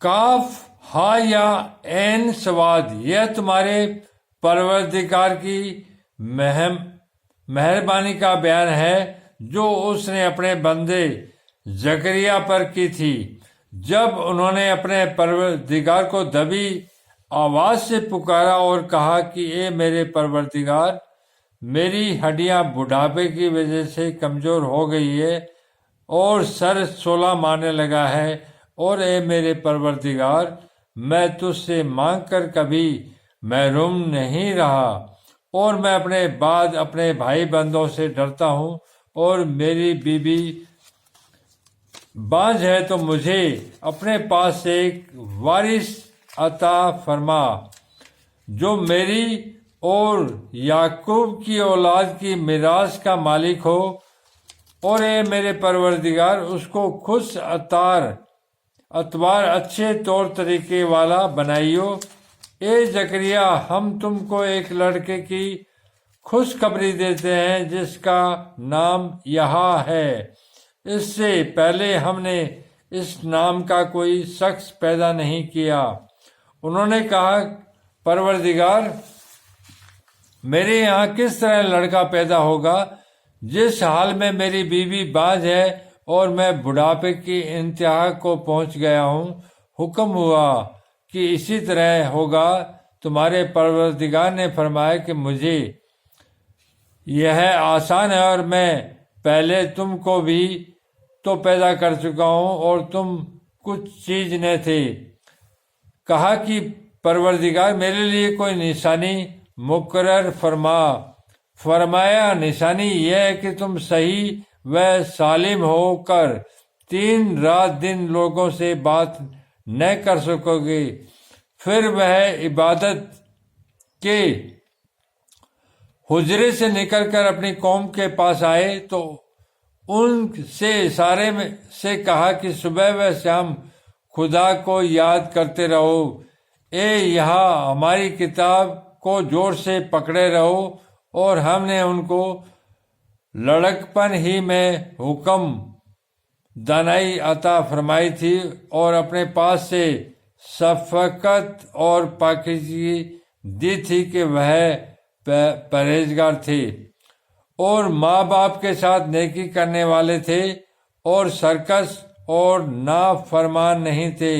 کاف ہا یا عین سواد، یہ تمہارے پروردگار کی مہربانی کا بیان ہے جو اس نے اپنے بندے زکریا پر کی تھی جب انہوں نے اپنے پروردگار کو دبی آواز سے پکارا اور کہا کہ اے میرے پروردگار، میری ہڈیاں بڑھاپے کی وجہ سے کمزور ہو گئی ہے اور سر سولا مارنے لگا ہے، اور اے میرے پروردگار، میں تجھ سے مانگ کر کبھی محروم نہیں رہا، اور میں اپنے بعد اپنے بھائی بندوں سے ڈرتا ہوں، اور میری بیوی بانجھ ہے، تو مجھے اپنے پاس سے ایک وارث عطا فرما جو میری اور یعقوب کی اولاد کی میراث کا مالک ہو، اور اے میرے پروردگار، اس کو خوش اتوار اچھے طور طریقے والا بنائیو۔ اے زکریا، ہم تم کو ایک لڑکے کی خوشخبری دیتے ہیں جس کا نام یحییٰ ہے۔ اس سے پہلے ہم نے اس نام کا کوئی شخص پیدا نہیں کیا۔ انہوں نے کہا، پروردگار، میرے یہاں کس طرح لڑکا پیدا ہوگا جس حال میں میری بیوی بانجھ ہے اور میں بڑھاپے کی انتہا کو پہنچ گیا ہوں؟ حکم ہوا کہ اسی طرح ہوگا۔ تمہارے پروردگار نے فرمایا کہ مجھے یہ آسان ہے، اور میں پہلے تم کو بھی تو پیدا کر چکا ہوں اور تم کچھ چیز نہ تھے۔ کہا کہ پروردگار، میرے لیے کوئی نشانی مقرر فرمایا۔ نشانی یہ ہے کہ تم صحیح و سالم ہو کر 3 رات دن لوگوں سے بات نہ کر سکو گے، پھر وہ عبادت کے حجرے سے نکل کر اپنی قوم کے پاس آئے تو ان سے اشارے سے کہا کہ صبح و شام خدا کو یاد کرتے رہو۔ اے یہاں ہماری کتاب کو زور سے پکڑے رہو، اور ہم نے ان کو لڑکپن ہی میں حکم دانائی عطا فرمائی تھی اور اپنے پاس سے شفقت اور پاکیزگی دی تھی کہ وہ پرہیزگار تھے اور ماں باپ کے ساتھ نیکی کرنے والے تھے اور سرکش اور نافرمان نہیں تھے،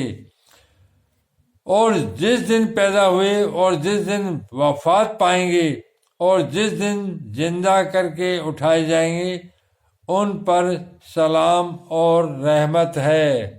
اور جس دن پیدا ہوئے اور جس دن وفات پائیں گے اور جس دن زندہ کر کے اٹھائے جائیں گے ان پر سلام اور رحمت ہے۔